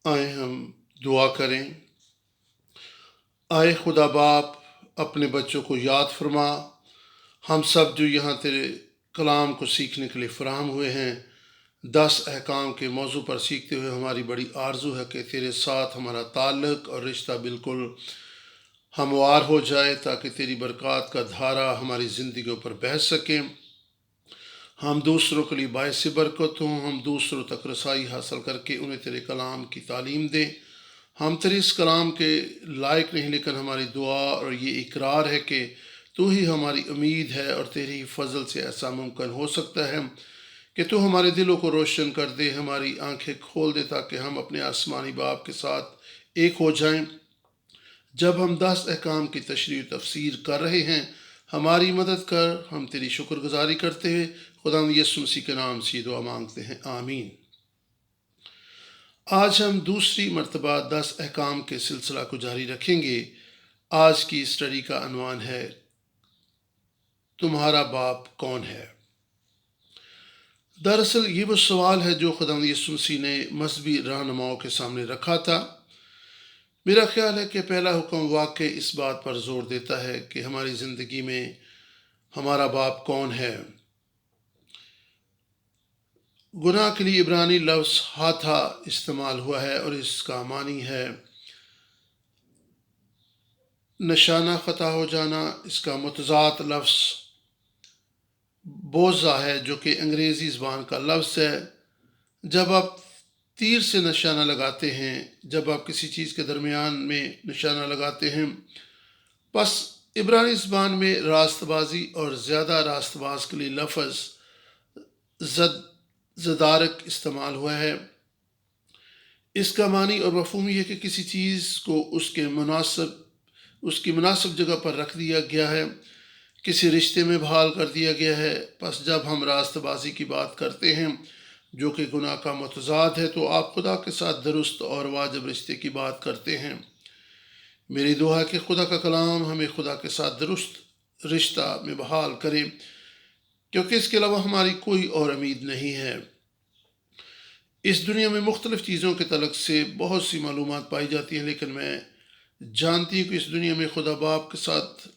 آئے ہم دعا کریں۔ آئے خدا باپ، اپنے بچوں کو یاد فرما۔ ہم سب جو یہاں تیرے کلام کو سیکھنے کے لیے فراہم ہوئے ہیں، 10 احکام کے موضوع پر سیکھتے ہوئے ہماری بڑی آرزو ہے کہ تیرے ساتھ ہمارا تعلق اور رشتہ بالکل ہموار ہو جائے، تاکہ تیری برکات کا دھارا ہماری زندگیوں پر بہہ سکے، ہم دوسروں کے لیے باعث برکت ہوں، ہم دوسروں تک رسائی حاصل کر کے انہیں تیرے کلام کی تعلیم دیں۔ ہم تیرے اس کلام کے لائق نہیں، لیکن ہماری دعا اور یہ اقرار ہے کہ تو ہی ہماری امید ہے، اور تیرے ہی فضل سے ایسا ممکن ہو سکتا ہے کہ تو ہمارے دلوں کو روشن کر دے، ہماری آنکھیں کھول دے، تاکہ ہم اپنے آسمانی باپ کے ساتھ ایک ہو جائیں۔ جب ہم 10 احکام کی تشریح و تفسیر کر رہے ہیں، ہماری مدد کر۔ ہم تیری شکر گزاری کرتے ہوئے خدا یسوع مسیح کے نام سے دعا مانگتے ہیں، آمین۔ آج ہم دوسری مرتبہ 10 احکام کے سلسلہ کو جاری رکھیں گے۔ آج کی اسٹڈی کا عنوان ہے تمہارا باپ کون ہے؟ دراصل یہ وہ سوال ہے جو خدا یسوع مسیح نے مذہبی رہنماؤں کے سامنے رکھا تھا۔ میرا خیال ہے کہ پہلا حکم واقعی اس بات پر زور دیتا ہے کہ ہماری زندگی میں ہمارا باپ کون ہے۔ گناہ کے لیے عبرانی لفظ ہاتھا استعمال ہوا ہے، اور اس کا معنی ہے نشانہ خطا ہو جانا۔ اس کا متضاد لفظ بوزا ہے، جو کہ انگریزی زبان کا لفظ ہے۔ جب آپ تیر سے نشانہ لگاتے ہیں، جب آپ کسی چیز کے درمیان میں نشانہ لگاتے ہیں، پس عبرانی زبان میں راست بازی اور زیادہ راست باز کے لیے لفظ زدارک استعمال ہوا ہے۔ اس کا معنی اور مفہوم یہ ہے کہ کسی چیز کو اس کی مناسب جگہ پر رکھ دیا گیا ہے، کسی رشتے میں بحال کر دیا گیا ہے۔ پس جب ہم راست بازی کی بات کرتے ہیں، جو کہ گناہ کا متضاد ہے، تو آپ خدا کے ساتھ درست اور واجب رشتے کی بات کرتے ہیں۔ میری دعا ہے کہ خدا کا کلام ہمیں خدا کے ساتھ درست رشتہ میں بحال کرے، کیونکہ اس کے علاوہ ہماری کوئی اور امید نہیں ہے۔ اس دنیا میں مختلف چیزوں کے تعلق سے بہت سی معلومات پائی جاتی ہیں، لیکن میں جانتی ہوں کہ اس دنیا میں خدا باپ کے ساتھ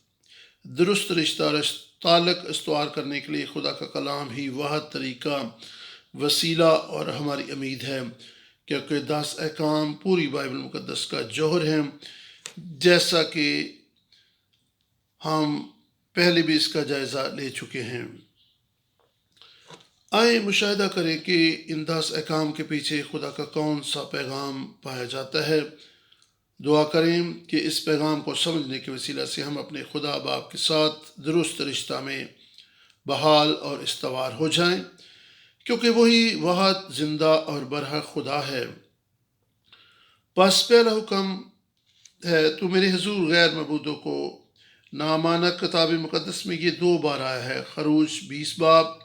درست رشتہ اور تعلق استوار کرنے کے لیے خدا کا کلام ہی واحد طریقہ، وسیلہ اور ہماری امید ہے، کیونکہ 10 احکام پوری بائبل مقدس کا جوہر ہیں، جیسا کہ ہم پہلے بھی اس کا جائزہ لے چکے ہیں۔ آئیں مشاہدہ کریں کہ ان 10 احکام کے پیچھے خدا کا کون سا پیغام پایا جاتا ہے۔ دعا کریں کہ اس پیغام کو سمجھنے کے وسیلہ سے ہم اپنے خدا باپ کے ساتھ درست رشتہ میں بحال اور استوار ہو جائیں، کیونکہ وہی واحد زندہ اور برحق خدا ہے۔ پس پہلا حکم ہے تو میرے حضور غیر معبودوں کو نہ مانا۔ کتاب مقدس میں یہ 2 بار آیا ہے، خروج 20 باب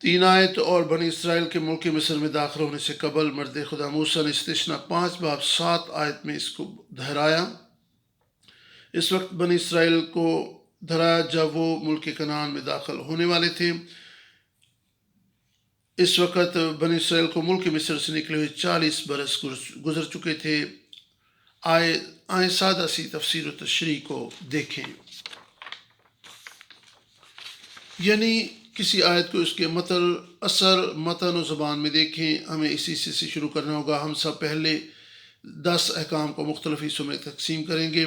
3 آیت، اور بنی اسرائیل کے ملک مصر میں داخل ہونے سے قبل مرد خدا موسیٰ نے استثنا 5 باب 7 آیت میں اس کو دہرایا۔ اس وقت بنی اسرائیل کو دہرایا جب وہ ملک کنعان میں داخل ہونے والے تھے۔ اس وقت بنی اسرائیل کو ملک مصر سے نکلے ہوئے 40 برس گزر چکے تھے۔ آئیں سادہ سی تفسیر و تشریح کو دیکھیں، یعنی کسی آیت کو اس کے متن و زبان میں دیکھیں۔ ہمیں اسی سے شروع کرنا ہوگا۔ ہم سب پہلے 10 احکام کو مختلف حصوں میں تقسیم کریں گے۔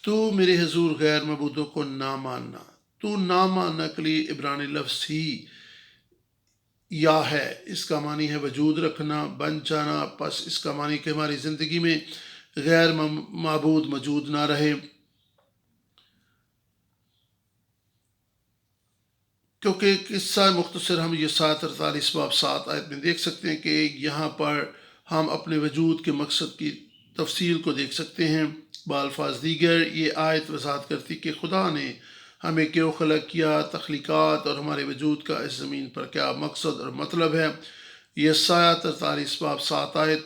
تو میرے حضور غیر معبودوں کو نہ ماننا۔ تو نہ ماننا کے لیے عبرانی لفظ ہی یا ہے، اس کا معنی ہے وجود رکھنا، بن جانا۔ پس اس کا معنی کہ ہماری زندگی میں غیر معبود موجود نہ رہے، کیونکہ قصہ مختصر ہم یہ 48 باب 7 آیت میں دیکھ سکتے ہیں کہ یہاں پر ہم اپنے وجود کے مقصد کی تفصیل کو دیکھ سکتے ہیں۔ بالفاظ دیگر یہ آیت وضاحت کرتی کہ خدا نے ہمیں کیوں خلق کیا، تخلیقات اور ہمارے وجود کا اس زمین پر کیا مقصد اور مطلب ہے۔ یسایہ 43 باب 7 آیت،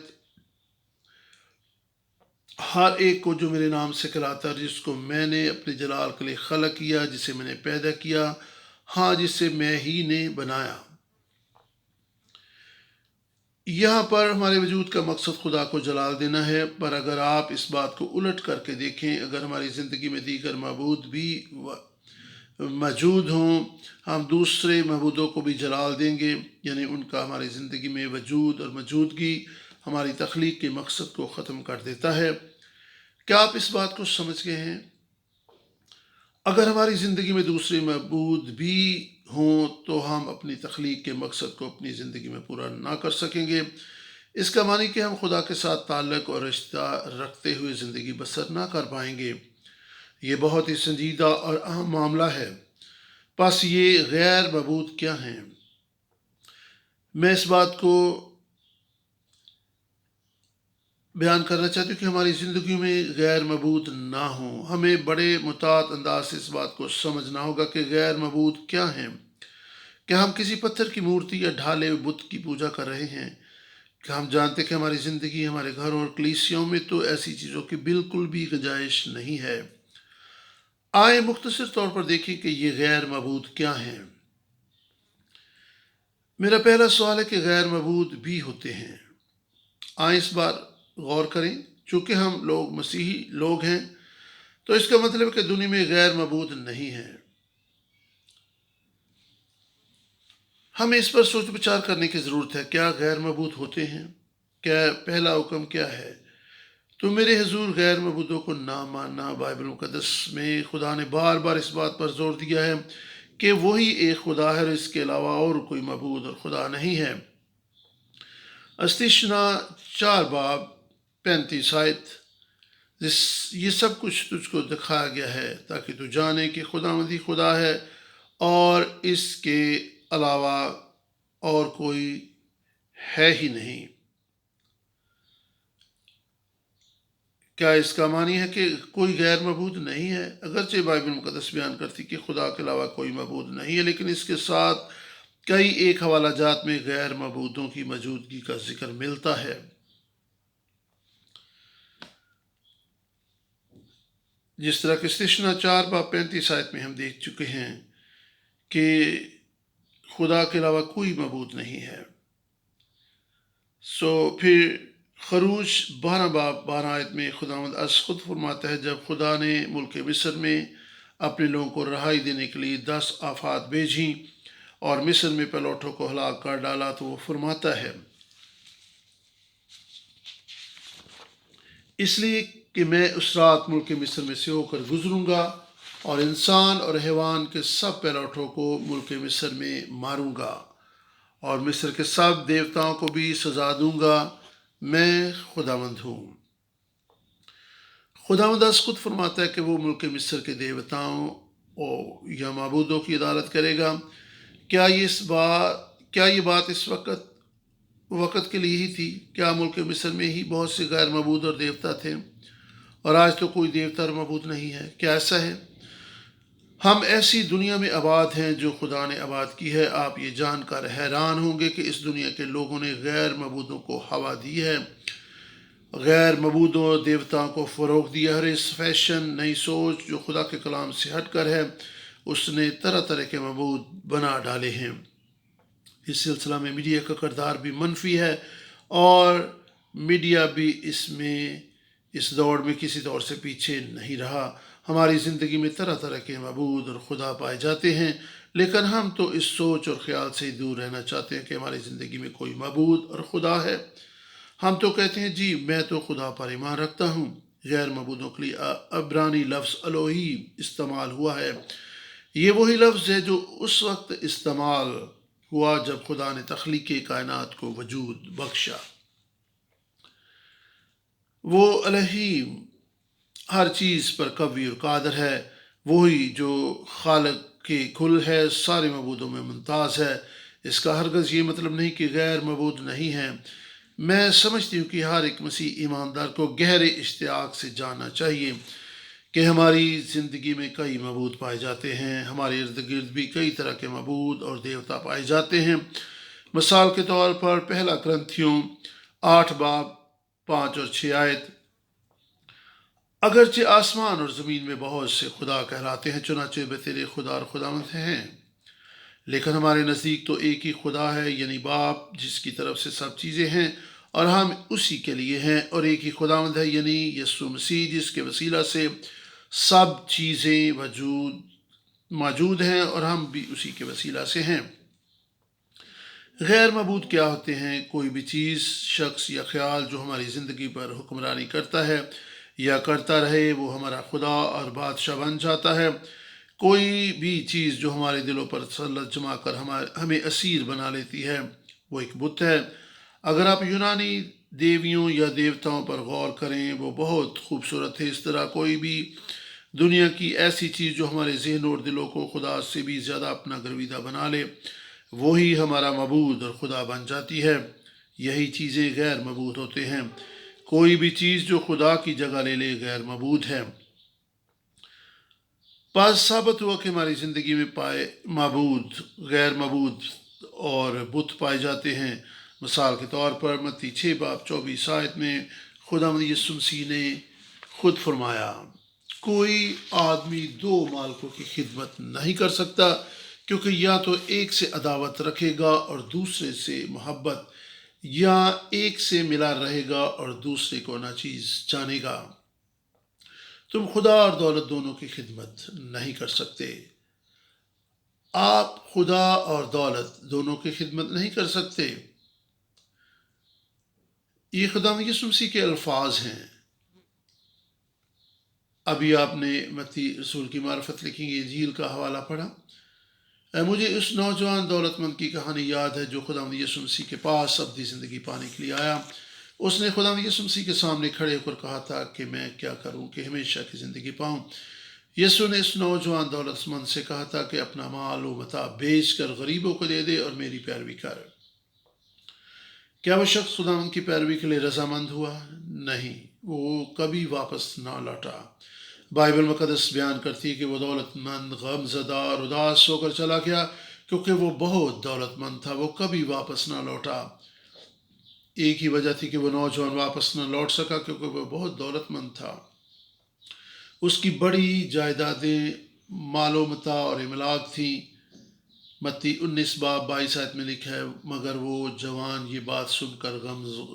ہر ایک کو جو میرے نام سے کہلاتا ہے، جس کو میں نے اپنے جلال کے لیے خلق کیا، جسے میں نے پیدا کیا، ہاں جسے میں ہی نے بنایا۔ یہاں پر ہمارے وجود کا مقصد خدا کو جلال دینا ہے، پر اگر آپ اس بات کو الٹ کر کے دیکھیں، اگر ہماری زندگی میں دیگر معبود بھی موجود ہوں، ہم دوسرے معبودوں کو بھی جلال دیں گے، یعنی ان کا ہماری زندگی میں وجود اور موجودگی ہماری تخلیق کے مقصد کو ختم کر دیتا ہے۔ کیا آپ اس بات کو سمجھ گئے ہیں؟ اگر ہماری زندگی میں دوسرے معبود بھی ہوں تو ہم اپنی تخلیق کے مقصد کو اپنی زندگی میں پورا نہ کر سکیں گے۔ اس کا معنی کہ ہم خدا کے ساتھ تعلق اور رشتہ رکھتے ہوئے زندگی بسر نہ کر پائیں گے۔ یہ بہت ہی سنجیدہ اور اہم معاملہ ہے۔ پس یہ غیر معبود کیا ہیں؟ میں اس بات کو بیان کرنا چاہتی ہوں کہ ہماری زندگی میں غیر معبود نہ ہوں۔ ہمیں بڑے محتاط انداز سے اس بات کو سمجھنا ہوگا کہ غیر معبود کیا ہیں۔ کیا ہم کسی پتھر کی مورتی یا ڈھالے ہوئے بت کی پوجا کر رہے ہیں؟ کیا ہم جانتے کہ ہماری زندگی، ہمارے گھروں اور کلیسیوں میں تو ایسی چیزوں کی بالکل بھی گنجائش نہیں ہے؟ آئیں مختصر طور پر دیکھیں کہ یہ غیر معبود کیا ہیں۔ میرا پہلا سوال ہے کہ غیر معبود بھی ہوتے ہیں۔ آئیں اس بار غور کریں۔ چونکہ ہم لوگ مسیحی لوگ ہیں تو اس کا مطلب ہے کہ دنیا میں غیر معبود نہیں ہے۔ ہمیں اس پر سوچ بچار کرنے کی ضرورت ہے۔ کیا غیر معبود ہوتے ہیں؟ کیا پہلا حکم کیا ہے؟ تو میرے حضور غیر معبودوں کو نہ ماننا۔ بائبل مقدس میں خدا نے بار بار اس بات پر زور دیا ہے کہ وہی ایک خدا ہے اور اس کے علاوہ اور کوئی معبود اور خدا نہیں ہے۔ استثنا 4 باب 35 آیت، یہ سب کچھ تجھ کو دکھایا گیا ہے تاکہ تو جانے کہ خداوندی خدا ہے اور اس کے علاوہ اور کوئی ہے ہی نہیں۔ کیا اس کا معنی ہے کہ کوئی غیر معبود نہیں ہے؟ اگرچہ بائبل مقدس بیان کرتی کہ خدا کے علاوہ کوئی معبود نہیں ہے، لیکن اس کے ساتھ کئی ایک حوالہ جات میں غیر معبودوں کی موجودگی کا ذکر ملتا ہے۔ جس طرح کہ استثنا 4 باب 35 آیت میں ہم دیکھ چکے ہیں کہ خدا کے علاوہ کوئی معبود نہیں ہے۔ پھر خروج 12 باب 12 آیت میں خداوند از خود فرماتا ہے، جب خدا نے ملک مصر میں اپنے لوگوں کو رہائی دینے کے لیے 10 آفات بھیجیں اور مصر میں پلوٹوں کو ہلاک کر ڈالا، تو وہ فرماتا ہے اس لیے کہ میں اس رات ملک مصر میں سے ہو کر گزروں گا اور انسان اور حیوان کے سب پلوٹوں کو ملک مصر میں ماروں گا اور مصر کے سب دیوتاؤں کو بھی سزا دوں گا۔ میں خداوند ہوں۔ خداوند از خود فرماتا ہے کہ وہ ملک مصر کے دیوتاؤں یا معبودوں کی عدالت کرے گا۔ کیا یہ بات اس وقت کے لیے ہی تھی؟ کیا ملک مصر میں ہی بہت سے غیر معبود اور دیوتا تھے اور آج تو کوئی دیوتا اور معبود نہیں ہے؟ کیا ایسا ہے؟ ہم ایسی دنیا میں آباد ہیں جو خدا نے آباد کی ہے۔ آپ یہ جان کر حیران ہوں گے کہ اس دنیا کے لوگوں نے غیر معبودوں کو ہوا دی ہے، غیر معبودوں اور دیوتاؤں کو فروغ دیا۔ ہر اس فیشن، نئی سوچ جو خدا کے کلام سے ہٹ کر ہے، اس نے طرح طرح کے معبود بنا ڈالے ہیں۔ اس سلسلہ میں میڈیا کا کردار بھی منفی ہے اور میڈیا بھی اس دوڑ میں کسی طور سے پیچھے نہیں رہا۔ ہماری زندگی میں طرح طرح کے معبود اور خدا پائے جاتے ہیں، لیکن ہم تو اس سوچ اور خیال سے دور رہنا چاہتے ہیں کہ ہماری زندگی میں کوئی معبود اور خدا ہے۔ ہم تو کہتے ہیں جی میں تو خدا پر ایمان رکھتا ہوں۔ غیر معبودوں کے لیے عبرانی لفظ الوہی استعمال ہوا ہے۔ یہ وہی لفظ ہے جو اس وقت استعمال ہوا جب خدا نے تخلیق کائنات کو وجود بخشا۔ وہ الہی ہر چیز پر قوی اور قادر ہے، وہی جو خالق کے کل ہے، سارے معبودوں میں ممتاز ہے۔ اس کا ہرگز یہ مطلب نہیں کہ غیر معبود نہیں ہیں۔ میں سمجھتی ہوں کہ ہر ایک مسیح ایماندار کو گہرے اشتیاق سے جاننا چاہیے کہ ہماری زندگی میں کئی معبود پائے جاتے ہیں۔ ہمارے ارد گرد بھی کئی طرح کے معبود اور دیوتا پائے جاتے ہیں۔ مثال کے طور پر 1 کرنتھیوں 8 باب 5 اور 6 آیت، اگرچہ آسمان اور زمین میں بہت سے خدا کہلاتے ہیں، چنانچہ بتیرے خدا اور خداوند ہیں، لیکن ہمارے نزدیک تو ایک ہی خدا ہے، یعنی باپ، جس کی طرف سے سب چیزیں ہیں اور ہم اسی کے لیے ہیں، اور ایک ہی خداوند ہے یعنی یسوع مسیح، جس کے وسیلہ سے سب چیزیں موجود ہیں اور ہم بھی اسی کے وسیلہ سے ہیں۔ غیر معبود کیا ہوتے ہیں؟ کوئی بھی چیز، شخص یا خیال جو ہماری زندگی پر حکمرانی کرتا ہے یا کرتا رہے، وہ ہمارا خدا اور بادشاہ بن جاتا ہے۔ کوئی بھی چیز جو ہمارے دلوں پر تسلط جما کر ہمیں اسیر بنا لیتی ہے، وہ ایک بت ہے۔ اگر آپ یونانی دیویوں یا دیوتاؤں پر غور کریں، وہ بہت خوبصورت ہے۔ اس طرح کوئی بھی دنیا کی ایسی چیز جو ہمارے ذہن اور دلوں کو خدا سے بھی زیادہ اپنا گرویدہ بنا لے، وہی ہمارا معبود اور خدا بن جاتی ہے۔ یہی چیزیں غیر معبود ہوتے ہیں۔ کوئی بھی چیز جو خدا کی جگہ لے لے غیر معبود ہے۔ پس ثابت ہوا کہ ہماری زندگی میں معبود، غیر معبود اور بت پائے جاتے ہیں۔ مثال کے طور پر متی 6:24 میں خداوند یسوع مسیح نے خود فرمایا، کوئی آدمی 2 مالکوں کی خدمت نہیں کر سکتا، کیونکہ یا تو ایک سے عداوت رکھے گا اور دوسرے سے محبت، یا ایک سے ملا رہے گا اور دوسرے کو ناچیز جانے گا۔ تم خدا اور دولت دونوں کی خدمت نہیں کر سکتے۔ آپ خدا اور دولت دونوں کی خدمت نہیں کر سکتے۔ یہ خداوند یسوع مسیح کے الفاظ ہیں۔ ابھی آپ نے متی رسول کی معرفت لکھی گئی انجیل کا حوالہ پڑھا۔ مجھے اس نوجوان دولت مند کی کہانی یاد ہے جو خداوند یسوع مسیح کے پاس ابدی زندگی پانے کے لیے آیا۔ اس نے خداوند یسوع مسیح کے سامنے کھڑے ہو کر کہا تھا کہ میں کیا کروں کہ ہمیشہ کی زندگی پاؤں۔ یسوع نے اس نوجوان دولت مند سے کہا تھا کہ اپنا مال و متاع بیچ کر غریبوں کو دے دے اور میری پیروی کر۔ کیا وہ شخص خداوند کی پیروی کے لیے رضامند ہوا؟ نہیں، وہ کبھی واپس نہ لوٹا۔ بائبل مقدس بیان کرتی ہے کہ وہ دولت مند غم زدہ اور اداس ہو کر چلا گیا، کیونکہ وہ بہت دولت مند تھا۔ وہ کبھی واپس نہ لوٹا۔ ایک ہی وجہ تھی کہ وہ نوجوان واپس نہ لوٹ سکا، کیونکہ وہ بہت دولت مند تھا۔ اس کی بڑی جائیدادیں، مال و متاع اور املاک تھیں۔ متی 19:22 میں لکھا ہے، مگر وہ جوان یہ بات سن کر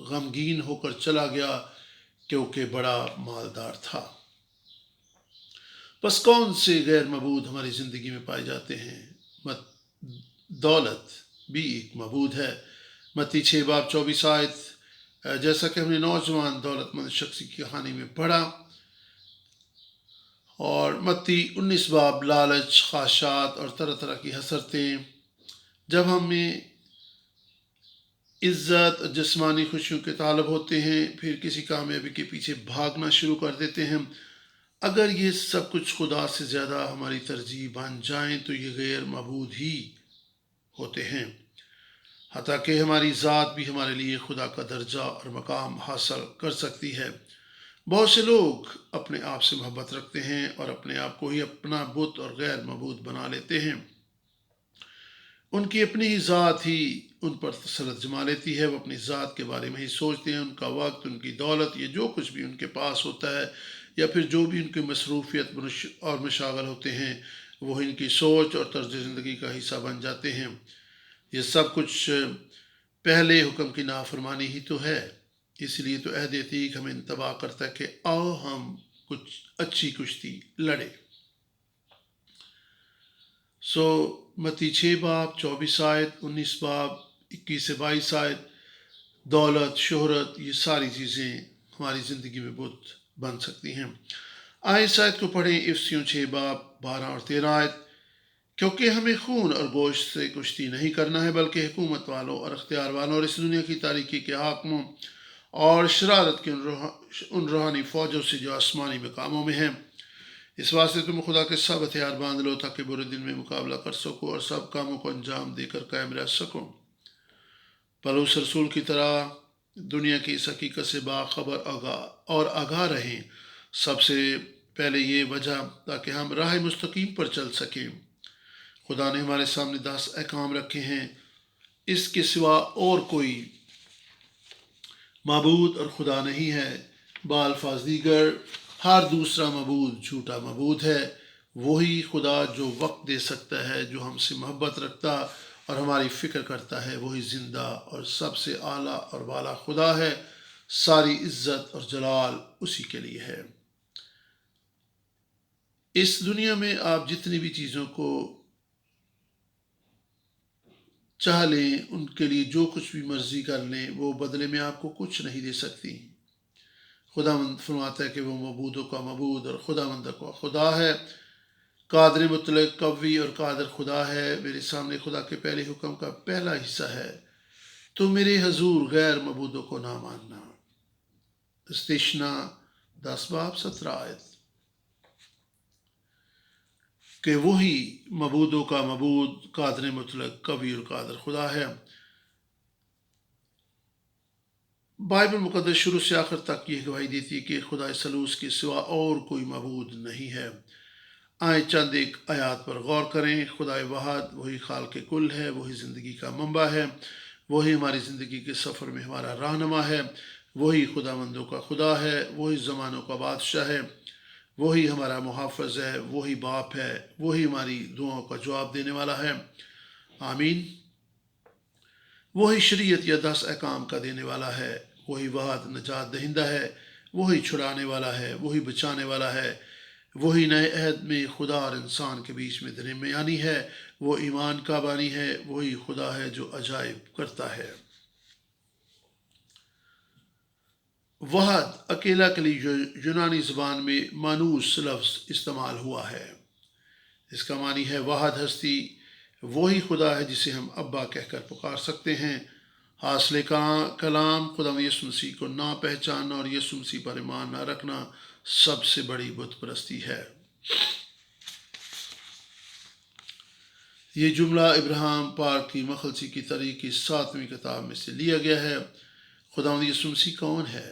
غمگین ہو کر چلا گیا، کیونکہ بڑا مالدار تھا۔ بس کون سے غیر معبود ہماری زندگی میں پائے جاتے ہیں؟ دولت بھی ایک معبود ہے۔ متی 6:24، جیسا کہ ہم نے نوجوان دولت مند شخص کی کہانی میں پڑھا، اور متی 19 لالچ، خواہشات اور طرح طرح کی حسرتیں جب ہمیں عزت اور جسمانی خوشیوں کے طالب ہوتے ہیں، پھر کسی کامیابی کے پیچھے بھاگنا شروع کر دیتے ہیں۔ اگر یہ سب کچھ خدا سے زیادہ ہماری ترجیح بن جائیں تو یہ غیر معبود ہی ہوتے ہیں، حتیٰ کہ ہماری ذات بھی ہمارے لیے خدا کا درجہ اور مقام حاصل کر سکتی ہے۔ بہت سے لوگ اپنے آپ سے محبت رکھتے ہیں اور اپنے آپ کو ہی اپنا بت اور غیر معبود بنا لیتے ہیں۔ ان کی اپنی ہی ذات ہی ان پر تسلط جما لیتی ہے۔ وہ اپنی ذات کے بارے میں ہی سوچتے ہیں۔ ان کا وقت، ان کی دولت، یہ جو کچھ بھی ان کے پاس ہوتا ہے، یا پھر جو بھی ان کی مصروفیت اور مشاغل ہوتے ہیں، وہ ان کی سوچ اور طرز زندگی کا حصہ بن جاتے ہیں۔ یہ سب کچھ پہلے حکم کی نافرمانی ہی تو ہے۔ اس لیے تو عہد عتیق ہمیں انتباہ کرتا ہے کہ آؤ ہم کچھ اچھی کشتی لڑے۔ متی 6:24، 19:21-22، دولت، شہرت، یہ ساری چیزیں ہماری زندگی میں بت بن سکتی ہیں۔ آئے اس آیت کو پڑھیں، افسیوں 6:12-13، کیونکہ ہمیں خون اور گوشت سے کشتی نہیں کرنا ہے، بلکہ حکومت والوں اور اختیار والوں اور اس دنیا کی تاریکی کے حاکموں اور شرارت کے ان روحانی فوجوں سے جو آسمانی مقاموں میں ہیں۔ اس واسطے تم خدا کے سب ہتھیار باندھ لو، تاکہ برے دن میں مقابلہ کر سکو اور سب کاموں کو انجام دے کر قائم رہ سکو۔ پولس رسول کی طرح دنیا کی اس حقیقت سے باخبر اور آگاہ رہیں۔ سب سے پہلے یہ وجہ تاکہ ہم راہ مستقیم پر چل سکیں۔ خدا نے ہمارے سامنے 10 احکام رکھے ہیں۔ اس کے سوا اور کوئی معبود اور خدا نہیں ہے۔ بالفاظ دیگر، ہر دوسرا معبود جھوٹا معبود ہے۔ وہی خدا جو وقت دے سکتا ہے، جو ہم سے محبت رکھتا اور ہماری فکر کرتا ہے، وہی زندہ اور سب سے اعلیٰ اور بالا خدا ہے۔ ساری عزت اور جلال اسی کے لیے ہے۔ اس دنیا میں آپ جتنی بھی چیزوں کو چاہ لیں، ان کے لیے جو کچھ بھی مرضی کر لیں، وہ بدلے میں آپ کو کچھ نہیں دے سکتی۔ خداوند فرماتا ہے کہ وہ معبودوں کا معبود اور خداوند کا خدا ہے۔ قادر مطلق، قوی اور قادر خدا ہے۔ میرے سامنے خدا کے پہلے حکم کا پہلا حصہ ہے، تو میرے حضور غیر معبودوں کو نہ ماننا۔ استشنا 10 باب 17 آیت، کہ وہی معبودوں کا معبود، قادر مطلق، قوی اور قادر خدا ہے۔ بائبل مقدس شروع سے آخر تک یہ گواہی دیتی ہے کہ خدا ثالوث کے سوا اور کوئی معبود نہیں ہے۔ آئیں چند ایک آیات پر غور کریں۔ خدا واحد وہی خالق کل ہے، وہی زندگی کا منبع ہے، وہی ہماری زندگی کے سفر میں ہمارا رہنما ہے، وہی خداوندوں کا خدا ہے، وہی زمانوں کا بادشاہ ہے، وہی ہمارا محافظ ہے، وہی باپ ہے، وہی ہماری دعاؤں کا جواب دینے والا ہے۔ آمین۔ وہی شریعت یا 10 احکام کا دینے والا ہے، وہی واحد نجات دہندہ ہے، وہی چھڑانے والا ہے، وہی بچانے والا ہے، وہی نئے عہد میں خدا اور انسان کے بیچ میں درمیانی ہے، وہ ایمان کا بانی ہے، وہی خدا ہے جو عجائب کرتا ہے۔ وحد اکیلا کے لیے یونانی زبان میں مانوس لفظ استعمال ہوا ہے۔ اس کا معنی ہے واحد ہستی، وہی خدا ہے جسے ہم ابا کہہ کر پکار سکتے ہیں۔ حاصل کلام خدا یسوع مسیح کو نہ پہچاننا اور یسوع مسیح پر ایمان نہ رکھنا سب سے بڑی بت پرستی ہے۔ یہ جملہ ابراہیم پاک کی مخلصی کی تاریخ کی 7ویں کتاب میں سے لیا گیا ہے۔ خدا یسوع مسیح کون ہے؟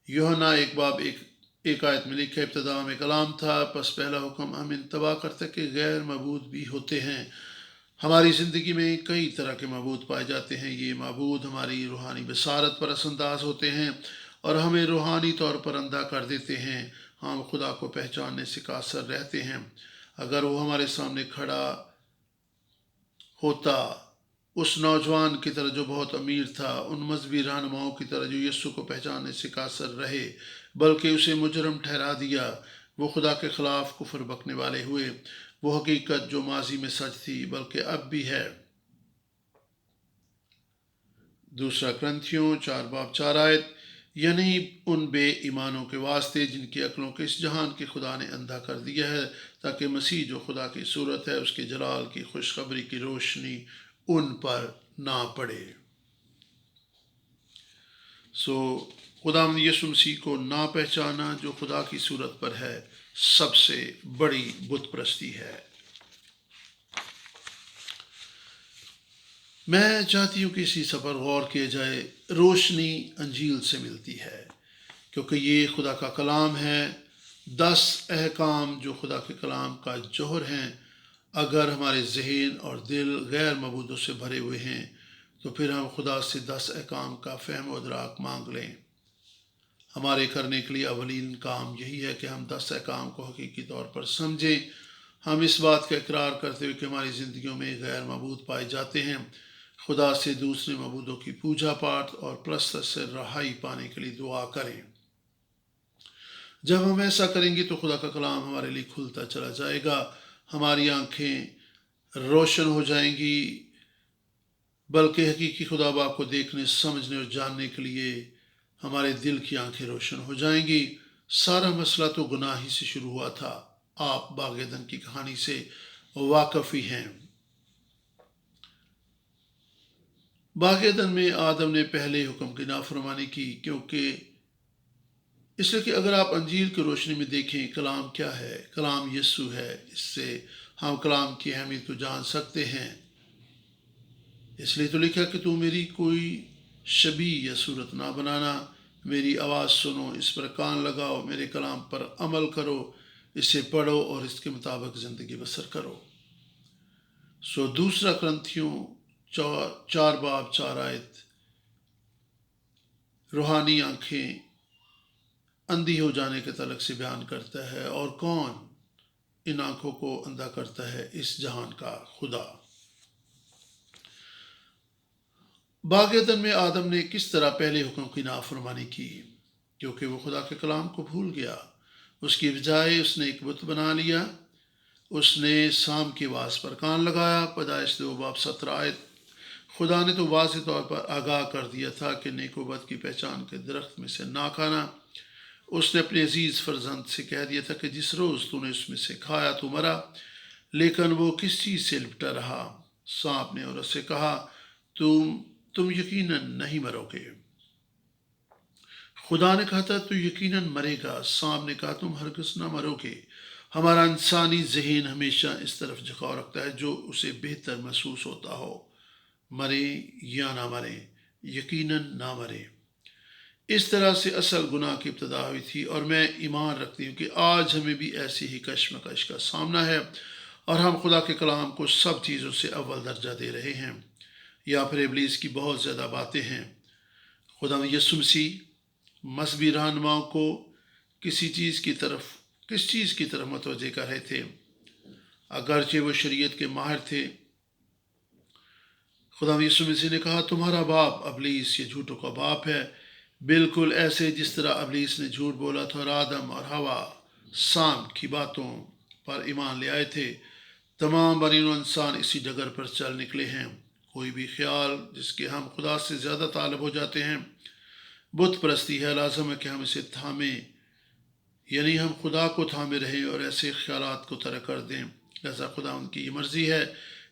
یوحنا 1 باب 1 آیت میں لکھا، ابتدا میں کلام تھا، پس پہلا حکم ہم انتباہ کرتے کہ غیر معبود بھی ہوتے ہیں۔ ہماری زندگی میں کئی طرح کے معبود پائے جاتے ہیں۔ یہ معبود ہماری روحانی بصارت پر اثر انداز ہوتے ہیں اور ہمیں روحانی طور پر اندھا کر دیتے ہیں۔ ہم خدا کو پہچاننے سے قاصر رہتے ہیں۔ اگر وہ ہمارے سامنے کھڑا ہوتا، اس نوجوان کی طرح جو بہت امیر تھا، ان مذہبی رہنماؤں کی طرح جو یسوع کو پہچاننے سے قاصر رہے بلکہ اسے مجرم ٹھہرا دیا، وہ خدا کے خلاف کفر بکنے والے ہوئے۔ وہ حقیقت جو ماضی میں سچ تھی بلکہ اب بھی ہے۔ دوسرا کرنتھیوں 4 باب 4 آیت، یعنی ان بے ایمانوں کے واسطے جن کی عقلوں کے اس جہان کے خدا نے اندھا کر دیا ہے، تاکہ مسیح جو خدا کی صورت ہے اس کے جلال کی خوشخبری کی روشنی ان پر نہ پڑے۔ خداوند یسوع مسیح کو نہ پہچانا جو خدا کی صورت پر ہے سب سے بڑی بت پرستی ہے۔ میں چاہتی ہوں کہ اسی سفر غور کیا جائے۔ روشنی انجیل سے ملتی ہے کیونکہ یہ خدا کا کلام ہے۔ 10 احکام جو خدا کے کلام کا جوہر ہیں، اگر ہمارے ذہن اور دل غیر معبودوں سے بھرے ہوئے ہیں تو پھر ہم خدا سے 10 احکام کا فہم و ادراک مانگ لیں۔ ہمارے کرنے کے لیے اولین کام یہی ہے کہ ہم 10 احکام کو حقیقی طور پر سمجھیں۔ ہم اس بات کا اقرار کرتے ہوئے کہ ہماری زندگیوں میں غیر معبود پائے جاتے ہیں، خدا سے دوسرے معبودوں کی پوجا پاٹ اور پرستش سے رہائی پانے کے لیے دعا کریں۔ جب ہم ایسا کریں گے تو خدا کا کلام ہمارے لیے کھلتا چلا جائے گا، ہماری آنکھیں روشن ہو جائیں گی، بلکہ حقیقی خدا باپ کو دیکھنے، سمجھنے اور جاننے کے لیے ہمارے دل کی آنکھیں روشن ہو جائیں گی۔ سارا مسئلہ تو گناہ ہی سے شروع ہوا تھا۔ آپ باغ عدن کی کہانی سے واقف ہی ہیں۔ باغ عدن میں آدم نے پہلے حکم کی نافرمانی کی، اس لیے کہ اگر آپ انجیل کی روشنی میں دیکھیں کلام کیا ہے، کلام یسوع ہے۔ اس سے ہم کلام کی اہمیت کو جان سکتے ہیں۔ اس لیے تو لکھا کہ تو میری کوئی شبیہ یا صورت نہ بنانا، میری آواز سنو، اس پر کان لگاؤ، میرے کلام پر عمل کرو، اسے پڑھو اور اس کے مطابق زندگی بسر کرو۔ دوسرا کرنتھیوں 4 باب 4 آیت، روحانی آنکھیں اندھی ہو جانے کے تعلق سے بیان کرتا ہے، اور کون ان آنکھوں کو اندھا کرتا ہے؟ اس جہان کا خدا۔ باغ عدن میں آدم نے کس طرح پہلے حکم کی نافرمانی کی؟ کیونکہ وہ خدا کے کلام کو بھول گیا، اس کی بجائے اس نے ایک بت بنا لیا۔ اس نے سام کی آواز پر کان لگایا۔ پیدائش 2:17 آیت۔ خدا نے تو واضح طور پر آگاہ کر دیا تھا کہ نیک و بد کی پہچان کے درخت میں سے نہ کھانا۔ اس نے اپنے عزیز فرزند سے کہہ دیا تھا کہ جس روز تو نے اس میں سے کھایا تو مرا، لیکن وہ کس چیز سے لپٹا رہا؟ سانپ نے عورت سے کہا تم یقیناً نہیں مرو گے۔ خدا نے کہا تھا تو یقیناً مرے گا۔ سانپ نے کہا تم ہرگز نہ مرو گے۔ ہمارا انسانی ذہن ہمیشہ اس طرف جھکاؤ رکھتا ہے جو اسے بہتر محسوس ہوتا ہو، مرے یا نہ مرے، یقیناً نہ مرے۔ اس طرح سے اصل گناہ کی ابتدا ہوئی تھی، اور میں ایمان رکھتی ہوں کہ آج ہمیں بھی ایسی ہی کشمکش کا سامنا ہے، اور ہم خدا کے کلام کو سب چیزوں سے اول درجہ دے رہے ہیں، یا پھر ابلیس کی بہت زیادہ باتیں ہیں۔ خدا یسوع مسیح مذہبی رہنماؤں کو کس چیز کی طرف متوجہ کر رہے تھے؟ اگرچہ وہ شریعت کے ماہر تھے، خدا یسوع مسیح نے کہا تمہارا باپ ابلیس یہ جھوٹوں کا باپ ہے، بالکل ایسے جس طرح ابلیس نے جھوٹ بولا تھا اور آدم اور ہوا سام کی باتوں پر ایمان لے آئے تھے۔ تمام بنی نوع انسان اسی ڈگر پر چل نکلے ہیں۔ کوئی بھی خیال جس کے ہم خدا سے زیادہ طالب ہو جاتے ہیں بت پرستی ہے۔ لازم ہے کہ ہم اسے تھامیں، یعنی ہم خدا کو تھامے رہیں اور ایسے خیالات کو ترک کر دیں۔ لہذا خدا ان کی یہ مرضی ہے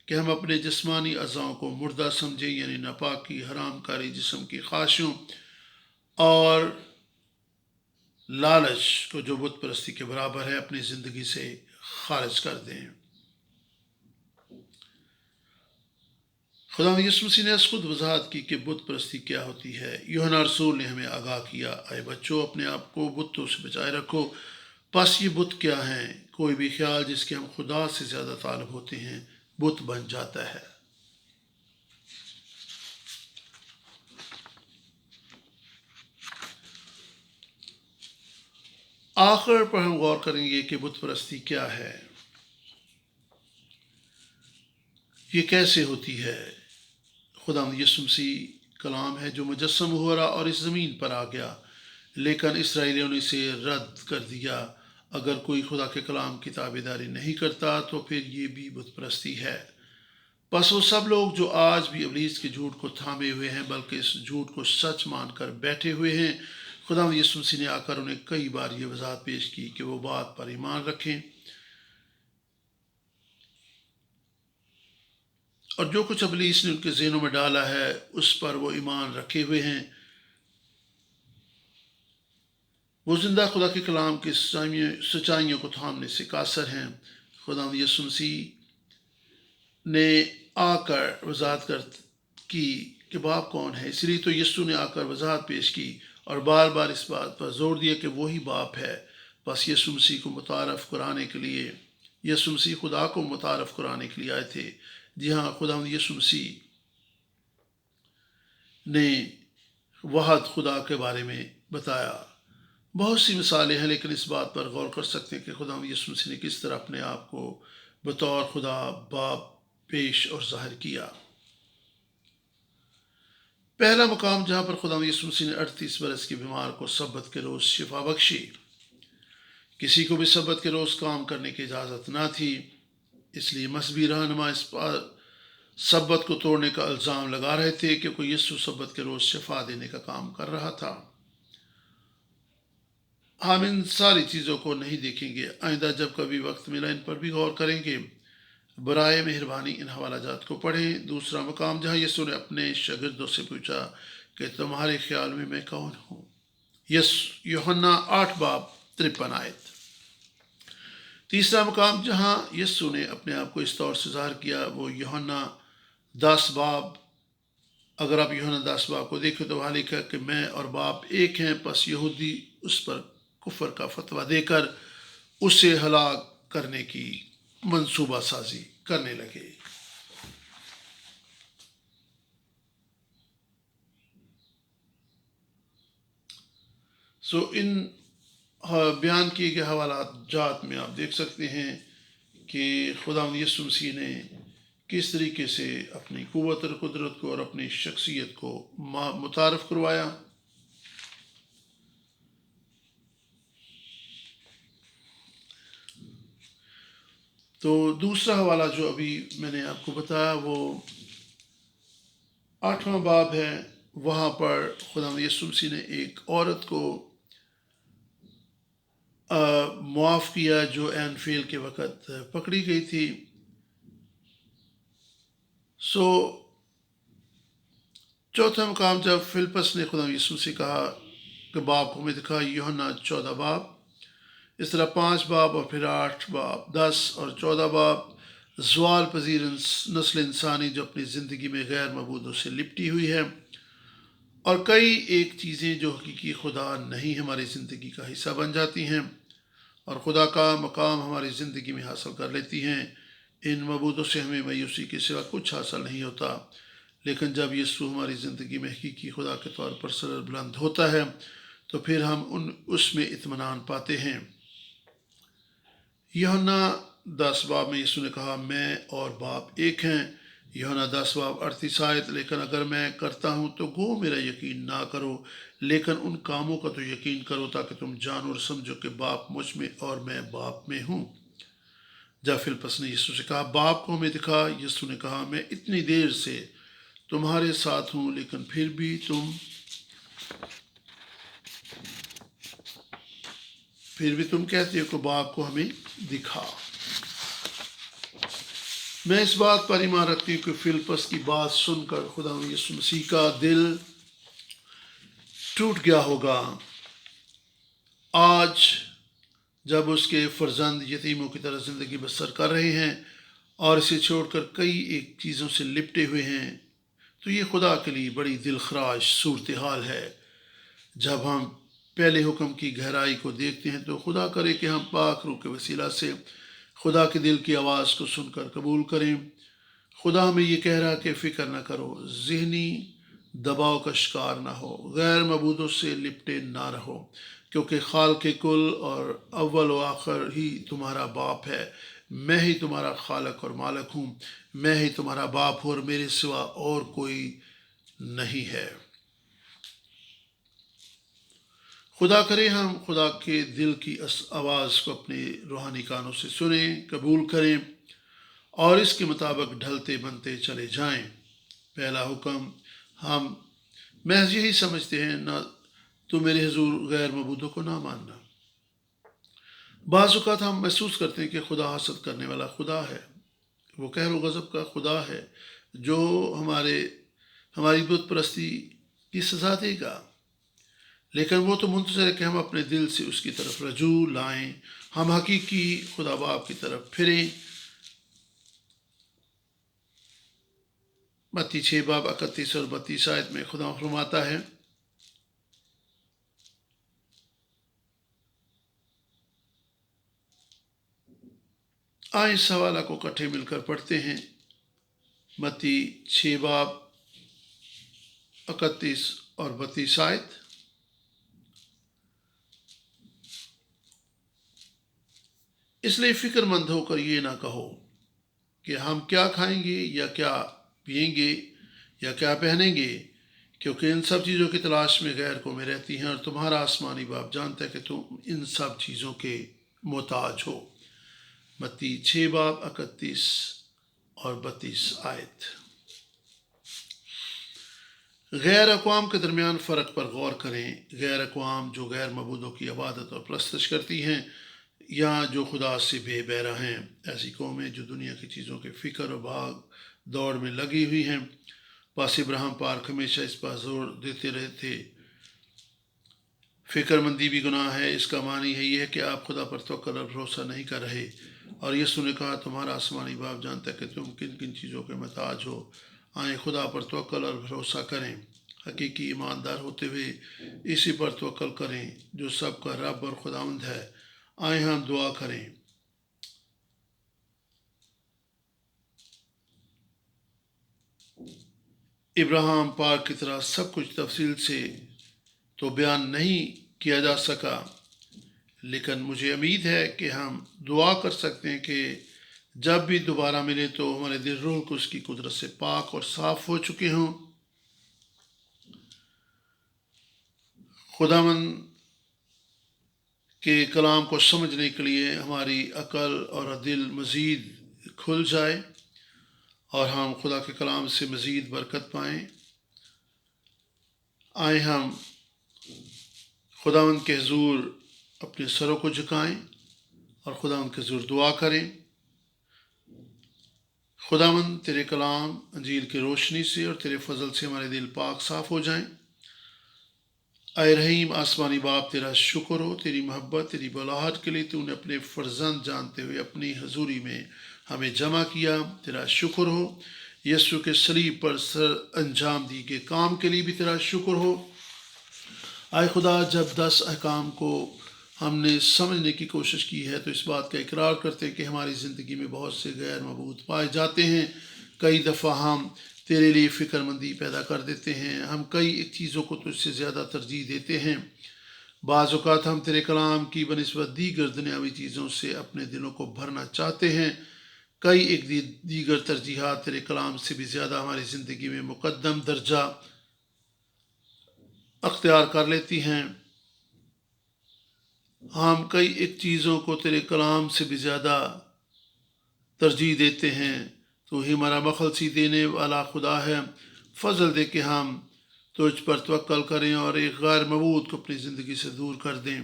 کہ ہم اپنے جسمانی اعضاؤں کو مردہ سمجھیں، یعنی ناپاکی، حرام کاری، جسم کی خواہشوں اور لالچ کو جو بت پرستی کے برابر ہے اپنی زندگی سے خارج کر دیں۔ خدا یسوع مسیح نے خود وضاحت کی کہ بت پرستی کیا ہوتی ہے۔ یوحنا رسول نے ہمیں آگاہ کیا، اے بچوں اپنے آپ کو بتوں سے بچائے رکھو۔ پس یہ بت کیا ہیں؟ کوئی بھی خیال جس کے ہم خدا سے زیادہ طالب ہوتے ہیں بت بن جاتا ہے۔ آخر پر ہم غور کریں گے کہ بت پرستی کیا ہے، یہ کیسے ہوتی ہے۔ خدا یسوع مسیح کلام ہے جو مجسم ہوا اور اس زمین پر آ گیا، لیکن اسرائیلیوں نے اسے رد کر دیا۔ اگر کوئی خدا کے کلام کی تابع داری نہیں کرتا تو پھر یہ بھی بت پرستی ہے۔ بس وہ سب لوگ جو آج بھی ابلیس کے جھوٹ کو تھامے ہوئے ہیں بلکہ اس جھوٹ کو سچ مان کر بیٹھے ہوئے ہیں، خدا یسوع مسیح نے آ کر انہیں کئی بار یہ وضاحت پیش کی کہ وہ بات پر ایمان رکھیں، اور جو کچھ ابلیس نے ان کے ذہنوں میں ڈالا ہے اس پر وہ ایمان رکھے ہوئے ہیں۔ وہ زندہ خدا کے کلام کی سچائیوں کو تھامنے سے قاصر ہیں۔ خدا یسوع مسیح نے آ کر وضاحت کی کہ باپ کون ہے، اس لیے تو یسوع نے آ کر وضاحت پیش کی اور بار بار اس بات پر زور دیا کہ وہی باپ ہے۔ بس یسوع مسیح کو متعارف کرانے کے لیے، یسوع مسیح خدا کو متعارف کرانے کے لیے آئے تھے۔ جی ہاں، خدا یسوع مسیح نے واحد خدا کے بارے میں بتایا۔ بہت سی مثالیں ہیں، لیکن اس بات پر غور کر سکتے ہیں کہ خدا یسوع مسیح نے کس طرح اپنے آپ کو بطور خدا باپ پیش اور ظاہر کیا۔ پہلا مقام جہاں پر خدا یسوع مسیح نے 38 برس کے بیمار کو سبت کے روز شفا بخشی۔ کسی کو بھی سبت کے روز کام کرنے کی اجازت نہ تھی، اس لیے مذہبی رہنما اس پر سبت کو توڑنے کا الزام لگا رہے تھے کیونکہ یسوع سبت کے روز شفا دینے کا کام کر رہا تھا۔ ہم ان ساری چیزوں کو نہیں دیکھیں گے، آئندہ جب کبھی وقت ملا ان پر بھی غور کریں گے۔ برائے مہربانی ان حوالہ جات کو پڑھیں۔ دوسرا مقام جہاں یسوع نے اپنے شاگردوں سے پوچھا کہ تمہارے خیال میں کون ہوں؟ یوحنا 8:53 آیت۔ تیسرا مقام جہاں یسوع نے اپنے آپ کو اس طور سے ظاہر کیا وہ یوحنا 10 اگر آپ یوحنا 10 کو دیکھیں تو وہاں لکھا کہ میں اور باپ ایک ہیں۔ پس یہودی اس پر کفر کا فتویٰ دے کر اسے ہلاک کرنے کی منصوبہ سازی کرنے لگے۔ ان بیان کیے گئے حوالات جات میں آپ دیکھ سکتے ہیں کہ خداوند یسوع مسیح نے کس طریقے سے اپنی قوت اور قدرت کو اور اپنی شخصیت کو متعارف کروایا۔ تو دوسرا حوالہ جو ابھی میں نے آپ کو بتایا وہ 8واں باب ہے۔ وہاں پر خداوند یسوع مسیح نے ایک عورت کو معاف کیا جو عین فعل کے وقت پکڑی گئی تھی۔ چوتھا مقام جب فلپس نے خدا یسوع سے کہا کہ باب کو ہمیں دکھا، یوحنا 14 باب، اس طرح 5 باب اور پھر 8 باب، 10 اور 14 باب زوال پذیر نسل انسانی جو اپنی زندگی میں غیر معبودوں سے لپٹی ہوئی ہے، اور کئی ایک چیزیں جو حقیقی خدا نہیں ہماری زندگی کا حصہ بن جاتی ہیں اور خدا کا مقام ہماری زندگی میں حاصل کر لیتی ہیں۔ ان معبودوں سے ہمیں مایوسی کے سوا کچھ حاصل نہیں ہوتا، لیکن جب یسوع ہماری زندگی میں حقیقی خدا کے طور پر سر بلند ہوتا ہے تو پھر ہم اس میں اطمینان پاتے ہیں۔ یوحنا 10 باب میں یسوع نے کہا میں اور باپ ایک ہیں۔ یوحنا 10 باب 38 آیت، لیکن اگر میں کرتا ہوں تو گو میرا یقین نہ کرو، لیکن ان کاموں کا تو یقین کرو تاکہ تم جانو اور سمجھو کہ باپ مجھ میں اور میں باپ میں ہوں۔ جب فلپس نے یسوع سے کہا باپ کو ہمیں دکھا، یسوع نے کہا میں اتنی دیر سے تمہارے ساتھ ہوں لیکن پھر بھی تم کہتے ہو کہ باپ کو ہمیں دکھا۔ میں اس بات پر ایمان رکھتی ہوں کہ فلپس کی بات سن کر خدا یسوع مسیح کا دل ٹوٹ گیا ہوگا۔ آج جب اس کے فرزند یتیموں کی طرح زندگی بسر کر رہے ہیں اور اسے چھوڑ کر کئی ایک چیزوں سے لپٹے ہوئے ہیں، تو یہ خدا کے لیے بڑی دلخراش صورتحال ہے۔ جب ہم پہلے حکم کی گہرائی کو دیکھتے ہیں تو خدا کرے کہ ہم پاک روح کے وسیلہ سے خدا کے دل کی آواز کو سن کر قبول کریں۔ خدا ہمیں یہ کہہ رہا کہ فکر نہ کرو، ذہنی دباؤ کا شکار نہ ہو، غیر معبودوں سے لپٹے نہ رہو، کیونکہ خالق کل اور اول و آخر ہی تمہارا باپ ہے۔ میں ہی تمہارا خالق اور مالک ہوں، میں ہی تمہارا باپ ہوں اور میرے سوا اور کوئی نہیں ہے۔ خدا کرے ہم خدا کے دل کی آواز کو اپنے روحانی کانوں سے سنیں، قبول کریں اور اس کے مطابق ڈھلتے بنتے چلے جائیں۔ پہلا حکم ہم محض یہی سمجھتے ہیں، نہ تو میرے حضور غیر معبودوں کو نہ ماننا۔ بعض اوقات ہم محسوس کرتے ہیں کہ خدا حسد کرنے والا خدا ہے، وہ قہر و غضب کا خدا ہے جو ہماری بت پرستی کی سزا دے گا، لیکن وہ تو منتظر ہے کہ ہم اپنے دل سے اس کی طرف رجوع لائیں، ہم حقیقی خدا باپ کی طرف پھریں۔ متی 6 باب 31 اور 32 آیت میں خدا فرماتا ہے، آئیں اس حوالہ کو کٹھے مل کر پڑھتے ہیں۔ متی 6 باب 31 اور 32 آیت، اس لیے فکر مند ہو کر یہ نہ کہو کہ ہم کیا کھائیں گے یا کیا پئیں گے یا کیا پہنیں گے، کیونکہ ان سب چیزوں کی تلاش میں غیر قومیں رہتی ہیں اور تمہارا آسمانی باپ جانتا ہے کہ تم ان سب چیزوں کے محتاج ہو۔ متی 6 باب 31 اور 32 آیت۔ غیر اقوام کے درمیان فرق پر غور کریں۔ غیر اقوام جو غیر معبودوں کی عبادت اور پرستش کرتی ہیں یا جو خدا سے بے بہرہ ہیں، ایسی قومیں جو دنیا کی چیزوں کے فکر و بھاگ دوڑ میں لگی ہوئی ہیں۔ پاس ابراہیم پاک ہمیشہ اس پر زور دیتے رہے تھے، فکر مندی بھی گناہ ہے۔ اس کا معنی ہے یہ کہ آپ خدا پر توکل اور بھروسہ نہیں کر رہے، اور یسوع نے کہا تمہارا آسمانی باپ جانتا ہے کہ تم کن کن چیزوں کے محتاج ہو۔ آئیں خدا پر توکل اور بھروسہ کریں، حقیقی ایماندار ہوتے ہوئے اسی پر توکل کریں جو سب کا رب اور خداوند ہے۔ آئیں ہم دعا کریں۔ ابراہیم پاک کی طرح سب کچھ تفصیل سے تو بیان نہیں کیا جا سکا، لیکن مجھے امید ہے کہ ہم دعا کر سکتے ہیں کہ جب بھی دوبارہ ملے تو ہمارے دل روح کو اس کی قدرت سے پاک اور صاف ہو چکے ہوں۔ خداوند کے کلام کو سمجھنے کے لیے ہماری عقل اور دل مزید کھل جائے اور ہم خدا کے کلام سے مزید برکت پائیں۔ آئیں ہم خداوند کے حضور اپنے سروں کو جھکائیں اور خداوند کے حضور دعا کریں۔ خداوند تیرے کلام انجیل کی روشنی سے اور تیرے فضل سے ہمارے دل پاک صاف ہو جائیں۔ اے رحیم آسمانی باپ، تیرا شکر ہو، تیری محبت، تیری بلاہٹ کے لیے تو نے اپنے فرزند جانتے ہوئے اپنی حضوری میں ہمیں جمع کیا۔ تیرا شکر ہو یسوع کے صلیب پر سر انجام دی کے کام کے لیے بھی تیرا شکر ہو۔ اے خدا، جب 10 احکام کو ہم نے سمجھنے کی کوشش کی ہے تو اس بات کا اقرار کرتے ہیں کہ ہماری زندگی میں بہت سے غیر معبود پائے جاتے ہیں۔ کئی دفعہ ہم تیرے لیے فکر مندی پیدا کر دیتے ہیں، ہم کئی ایک چیزوں کو تجھ سے زیادہ ترجیح دیتے ہیں۔ بعض اوقات ہم تیرے کلام کی بنسبت دیگر دنیاوی چیزوں سے اپنے دلوں کو بھرنا چاہتے ہیں۔ کئی ایک دیگر ترجیحات تیرے کلام سے بھی زیادہ ہماری زندگی میں مقدم درجہ اختیار کر لیتی ہیں۔ ہم کئی ایک چیزوں کو تیرے کلام سے بھی زیادہ ترجیح دیتے ہیں۔ تو ہی ہمارا مخلصی دینے والا خدا ہے، فضل دے کہ ہم تجھ پر توکل کریں اور ایک غیر معبود کو اپنی زندگی سے دور کر دیں۔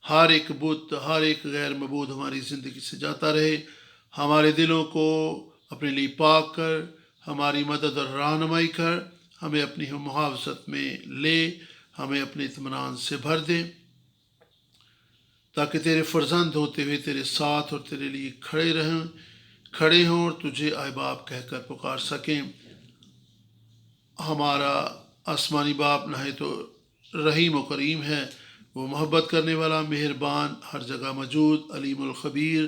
ہر ایک بت، ہر ایک غیر معبود ہماری زندگی سے جاتا رہے۔ ہمارے دلوں کو اپنے لیے پاک کر، ہماری مدد اور رہنمائی کر، ہمیں اپنی محافظت میں لے، ہمیں اپنے اطمینان سے بھر دے تاکہ تیرے فرزند ہوتے ہوئے تیرے ساتھ اور تیرے لیے کھڑے ہوں اور تجھے اے باپ کہہ کر پکار سکیں۔ ہمارا آسمانی باپ نہایت تو رحیم و کریم ہے، وہ محبت کرنے والا، مہربان، ہر جگہ موجود، علیم الخبیر،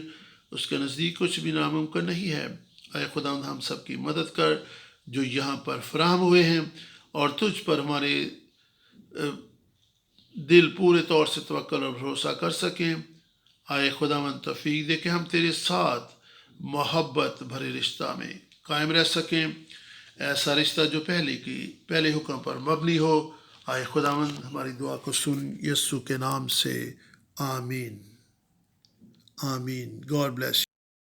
اس کے نزدیک کچھ بھی ناممکن نہیں ہے۔ اے خداوند، ہم سب کی مدد کر جو یہاں پر فراہم ہوئے ہیں اور تجھ پر ہمارے دل پورے طور سے توکل اور بھروسہ کر سکیں۔ اے خداوند، توفیق دے کہ ہم تیرے ساتھ محبت بھرے رشتہ میں قائم رہ سکیں، ایسا رشتہ جو پہلے حکم پر مبنی ہو۔ اے خداوند، ہماری دعا کو سن، یسوع کے نام سے، آمین آمین۔ God bless.